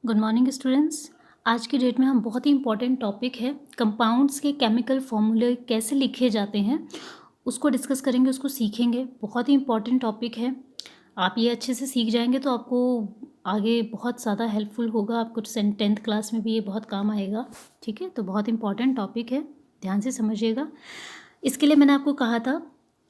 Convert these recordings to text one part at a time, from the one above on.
Good morning students. आज की date में हम बहुत ही इंपॉर्टेंट टॉपिक है कंपाउंड्स के केमिकल फॉर्मूले कैसे लिखे जाते हैं उसको डिस्कस करेंगे, उसको सीखेंगे। बहुत ही इंपॉर्टेंट टॉपिक है। आप ये अच्छे से सीख जाएंगे तो आपको आगे बहुत ज़्यादा हेल्पफुल होगा। आपको 10th क्लास में भी ये बहुत काम आएगा। ठीक है, तो बहुत इंपॉर्टेंट टॉपिक है, ध्यान से समझिएगा। इसके लिए मैंने आपको कहा था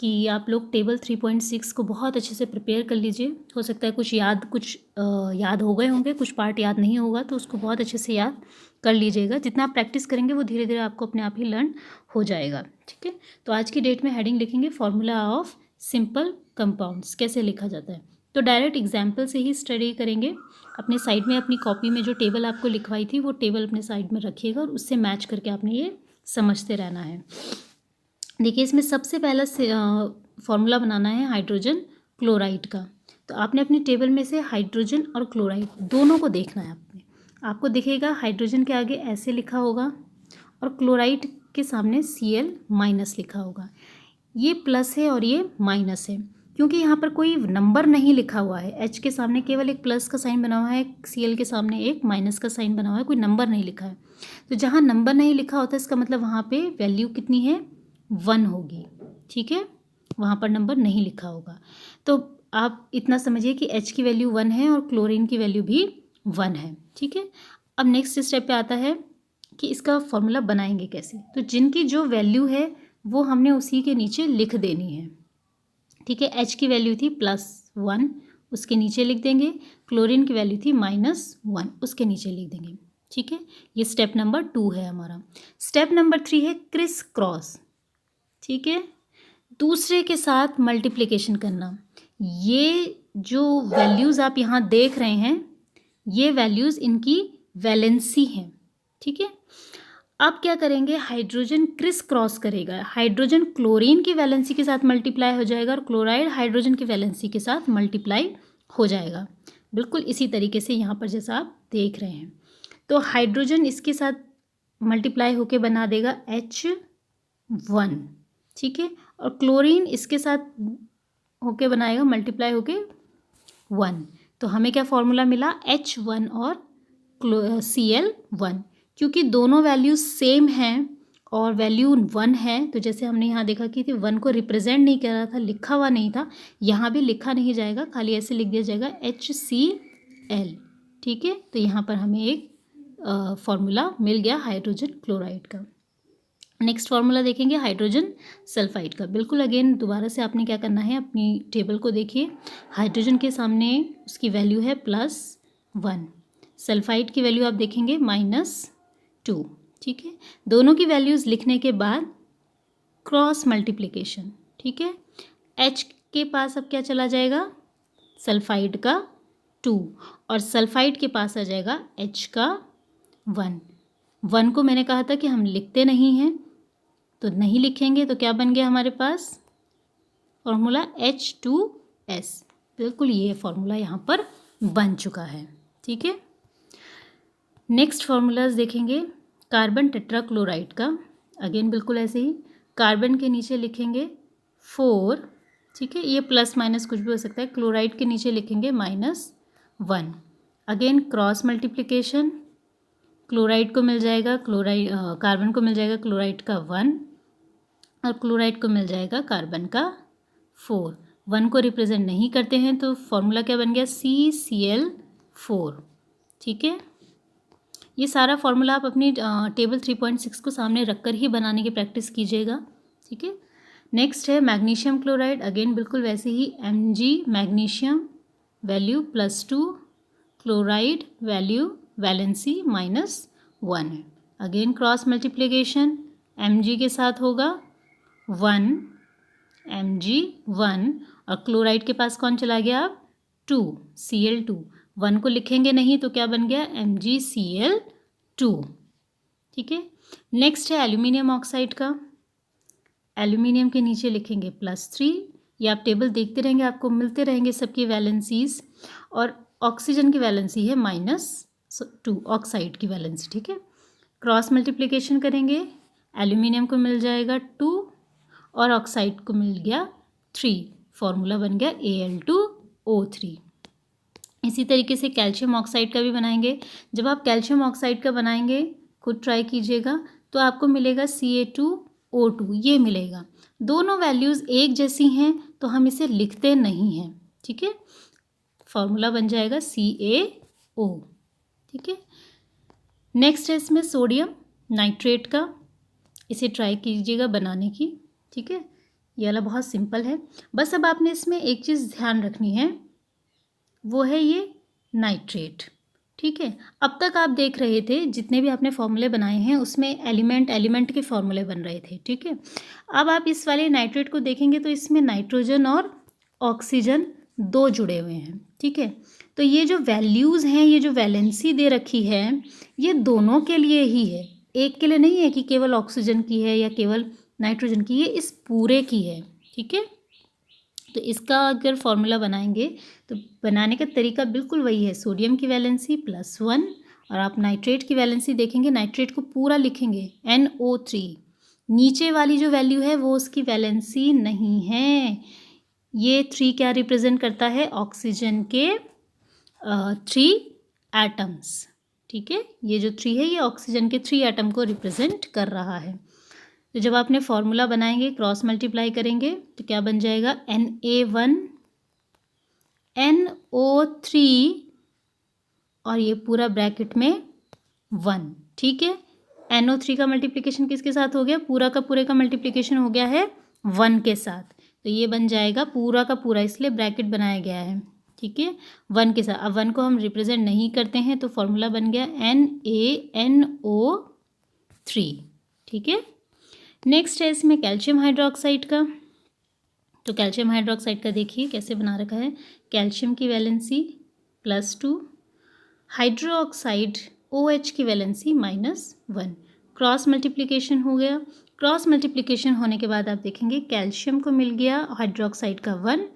कि आप लोग टेबल 3.6 को बहुत अच्छे से प्रिपेयर कर लीजिए। हो सकता है कुछ याद हो गए होंगे, कुछ पार्ट याद नहीं होगा, तो उसको बहुत अच्छे से याद कर लीजिएगा। जितना आप प्रैक्टिस करेंगे वो धीरे धीरे आपको अपने आप ही लर्न हो जाएगा। ठीक है, तो आज की डेट में हेडिंग लिखेंगे फॉर्मूला ऑफ सिंपल कंपाउंड्स कैसे लिखा जाता है। तो डायरेक्ट एग्जाम्पल से ही स्टडी करेंगे। अपने साइड में अपनी कॉपी में जो टेबल आपको लिखवाई थी वो टेबल अपने साइड में रखिएगा और उससे मैच करके आपने ये समझते रहना है। देखिए, इसमें सबसे पहला फॉर्मूला बनाना है हाइड्रोजन क्लोराइड का। तो आपने अपनी टेबल में से हाइड्रोजन और क्लोराइड दोनों को देखना है। आपको दिखेगा हाइड्रोजन के आगे ऐसे लिखा होगा और क्लोराइड के सामने Cl- लिखा होगा। ये प्लस है और ये माइनस है क्योंकि यहाँ पर कोई नंबर नहीं लिखा हुआ है। H के सामने केवल एक प्लस का साइन बना हुआ है, Cl के सामने एक माइनस का साइन बना हुआ है, कोई नंबर नहीं लिखा है। तो जहाँ नंबर नहीं लिखा होता है इसका मतलब वहाँ पे वैल्यू कितनी है, 1 होगी। ठीक है, वहाँ पर नंबर नहीं लिखा होगा। तो आप इतना समझिए कि H की वैल्यू 1 है और क्लोरीन की वैल्यू भी 1 है। ठीक है, अब नेक्स्ट स्टेप पे आता है कि इसका फॉर्मूला बनाएंगे कैसे। तो जिनकी जो वैल्यू है वो हमने उसी के नीचे लिख देनी है। ठीक है, H की वैल्यू थी +1, उसके नीचे लिख देंगे। क्लोरीन की वैल्यू थी -1, उसके नीचे लिख देंगे। ठीक है, ये स्टेप नंबर 2 है हमारा। स्टेप नंबर 3 है क्रिस क्रॉस। ठीक है, दूसरे के साथ मल्टीप्लिकेशन करना। ये जो वैल्यूज़ आप यहाँ देख रहे हैं ये वैल्यूज़ इनकी वैलेंसी हैं। ठीक है, अब क्या करेंगे, हाइड्रोजन क्रिस क्रॉस करेगा। हाइड्रोजन क्लोरीन की वैलेंसी के साथ मल्टीप्लाई हो जाएगा और क्लोराइड हाइड्रोजन की वैलेंसी के साथ मल्टीप्लाई हो जाएगा। बिल्कुल इसी तरीके से यहाँ पर जैसा आप देख रहे हैं। तो हाइड्रोजन इसके साथ मल्टीप्लाई होके बना देगा H1। ठीक है, और क्लोरीन इसके साथ होके बनाएगा मल्टीप्लाई होके 1। तो हमें क्या फॉर्मूला मिला, H1 और Cl1। क्योंकि दोनों वैल्यूज सेम हैं और वैल्यू 1 है, तो जैसे हमने यहाँ देखा कि 1 को रिप्रेजेंट नहीं कर रहा था, लिखा हुआ नहीं था, यहाँ भी लिखा नहीं जाएगा, खाली ऐसे लिख दिया जाएगा HCl। ठीक है, तो यहाँ पर हमें एक फॉर्मूला मिल गया हाइड्रोजन क्लोराइड का। नेक्स्ट फार्मूला देखेंगे हाइड्रोजन सल्फाइड का। बिल्कुल अगेन दोबारा से आपने क्या करना है, अपनी टेबल को देखिए। हाइड्रोजन के सामने उसकी वैल्यू है +1, सल्फाइड की वैल्यू आप देखेंगे -2। ठीक है, दोनों की वैल्यूज़ लिखने के बाद क्रॉस मल्टीप्लिकेशन। ठीक है, H के पास अब क्या चला जाएगा, सल्फाइड का 2 और सल्फाइड के पास आ जाएगा H का 1 को मैंने कहा था कि हम लिखते नहीं हैं, तो नहीं लिखेंगे तो क्या बन गया हमारे पास फॉर्मूला H2S। बिल्कुल ये फॉर्मूला यहाँ पर बन चुका है। ठीक है, नेक्स्ट फार्मूलाज देखेंगे कार्बन टेट्राक्लोराइड का। अगेन बिल्कुल ऐसे ही कार्बन के नीचे लिखेंगे 4। ठीक है, ये प्लस माइनस कुछ भी हो सकता है। क्लोराइड के नीचे लिखेंगे -1। अगेन क्रॉस मल्टीप्लिकेशन, क्लोराइड को मिल जाएगा कार्बन को मिल जाएगा क्लोराइड का 1 और क्लोराइड को मिल जाएगा कार्बन का 4। 1 को रिप्रेजेंट नहीं करते हैं तो फॉर्मूला क्या बन गया, CCl4। ठीक है, ये सारा फॉर्मूला आप अपनी टेबल 3.6 को सामने रखकर ही बनाने की प्रैक्टिस कीजिएगा। ठीक है, नेक्स्ट है मैग्नीशियम क्लोराइड। अगेन बिल्कुल वैसे ही Mg magnesium value +2, chloride value valency -1 है। अगेन क्रॉस मल्टीप्लिकेशन, Mg के साथ होगा 1 Mg1 और क्लोराइड के पास कौन चला गया, अब 2 Cl2। 1 को लिखेंगे नहीं तो क्या बन गया, MgCl2। ठीक है, नेक्स्ट है एल्यूमिनियम ऑक्साइड का। एल्यूमिनियम के नीचे लिखेंगे +3। ये आप टेबल देखते रहेंगे, आपको मिलते रहेंगे सबकी वैलेंसीज। और ऑक्सीजन की वैलेंसी है -2, ऑक्साइड की वैलेंसी। ठीक है, क्रॉस मल्टीप्लिकेशन करेंगे, एल्यूमिनियम को मिल जाएगा 2 और ऑक्साइड को मिल गया 3। फॉर्मूला बन गया Al2O3। इसी तरीके से कैल्शियम ऑक्साइड का भी बनाएंगे। जब आप कैल्शियम ऑक्साइड का बनाएंगे, खुद ट्राई कीजिएगा, तो आपको मिलेगा Ca2O2, ये मिलेगा। दोनों वैल्यूज़ एक जैसी हैं तो हम इसे लिखते नहीं हैं, ठीक है। फॉर्मूला बन जाएगा CaO, ठीक है। नेक्स्ट है इसमें सोडियम नाइट्रेट का, इसे ट्राई कीजिएगा बनाने की, ठीक है। ये वाला बहुत सिंपल है। बस अब आपने इसमें एक चीज़ ध्यान रखनी है, वो है ये नाइट्रेट, ठीक है। अब तक आप देख रहे थे जितने भी आपने फॉर्मूले बनाए हैं उसमें एलिमेंट के फॉर्मूले बन रहे थे, ठीक है। अब आप इस वाले नाइट्रेट को देखेंगे तो इसमें नाइट्रोजन और ऑक्सीजन दो जुड़े हुए हैं, ठीक है। तो ये जो वैल्यूज़ हैं, ये जो वैलेंसी दे रखी है, ये दोनों के लिए ही है, एक के लिए नहीं है कि केवल ऑक्सीजन की है या केवल नाइट्रोजन की, ये इस पूरे की है, ठीक है। तो इसका अगर फॉर्मूला बनाएंगे तो बनाने का तरीका बिल्कुल वही है, सोडियम की वैलेंसी +1, और आप नाइट्रेट की वैलेंसी देखेंगे, नाइट्रेट को पूरा लिखेंगे NO3, नीचे वाली जो वैल्यू है वो उसकी वैलेंसी नहीं है। ये 3 क्या रिप्रेजेंट करता है, ऑक्सीजन के 3 एटम्स, ठीक है। ये जो 3 है ये ऑक्सीजन के 3 एटम को रिप्रेजेंट कर रहा है। तो जब आपने फॉर्मूला बनाएंगे, क्रॉस मल्टीप्लाई करेंगे तो क्या बन जाएगा, Na1 NO3 और ये पूरा ब्रैकेट में 1, ठीक है। NO3 का मल्टीप्लिकेशन किसके साथ हो गया, पूरा का पूरे का मल्टीप्लिकेशन हो गया है 1 के साथ, तो ये बन जाएगा पूरा का पूरा, इसलिए ब्रैकेट बनाया गया है, ठीक है, 1 के साथ। अब 1 को हम रिप्रेजेंट नहीं करते हैं तो फॉर्मूला बन गया NaNO3, ठीक है। नेक्स्ट है इसमें कैल्शियम हाइड्रोक्साइड का। तो कैल्शियम हाइड्रोक्साइड का देखिए कैसे बना रखा है, कैल्शियम की वैलेंसी +2, हाइड्रोक्साइड OH की वैलेंसी -1, क्रॉस मल्टीप्लिकेशन हो गया। क्रॉस मल्टीप्लिकेशन होने के बाद आप देखेंगे कैल्शियम को मिल गया हाइड्रोक्साइड का 1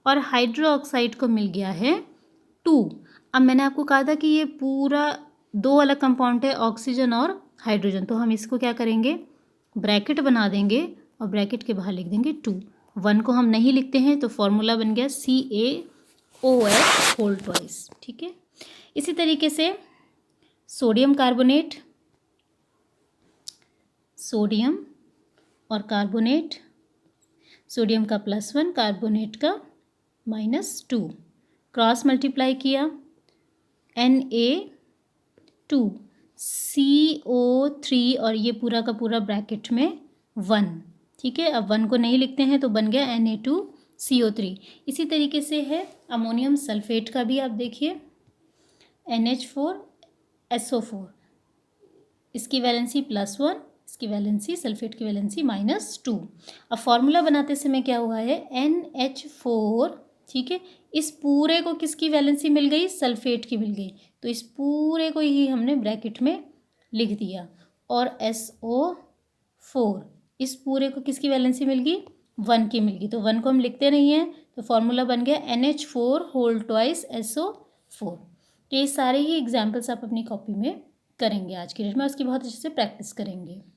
और हाइड्रोक्साइड को मिल गया है 2। अब मैंने आपको कहा था कि ये पूरा दो अलग कंपाउंड है, ऑक्सीजन और हाइड्रोजन, तो हम इसको क्या करेंगे, ब्रैकेट बना देंगे और ब्रैकेट के बाहर लिख देंगे 2। 1 को हम नहीं लिखते हैं तो फॉर्मूला बन गया CaOH होल ट्वाइस, ठीक है। इसी तरीके से सोडियम कार्बोनेट, सोडियम और कार्बोनेट, सोडियम का +1, कार्बोनेट का -2, क्रॉस मल्टीप्लाई किया Na2 CO3 और ये पूरा का पूरा ब्रैकेट में 1, ठीक है। अब 1 को नहीं लिखते हैं तो बन गया Na2CO3। इसी तरीके से है अमोनियम सल्फेट का भी, आप देखिए NH4SO4, इसकी वैलेंसी +1, इसकी वैलेंसी सल्फेट की वैलेंसी -2। अब फॉर्मूला बनाते समय क्या हुआ है, NH4, ठीक है, इस पूरे को किसकी वैलेंसी मिल गई, सल्फेट की मिल गई, तो इस पूरे को ही हमने ब्रैकेट में लिख दिया, और SO4, इस पूरे को किसकी वैलेंसी मिल गई, 1 की मिल गई, तो 1 को हम लिखते नहीं हैं तो फॉर्मूला बन गया NH4 होल ट्वाइस SO4। तो ये सारे ही एग्जाम्पल्स आप अपनी कॉपी में करेंगे आज की डेट में, उसकी बहुत अच्छे से प्रैक्टिस करेंगे।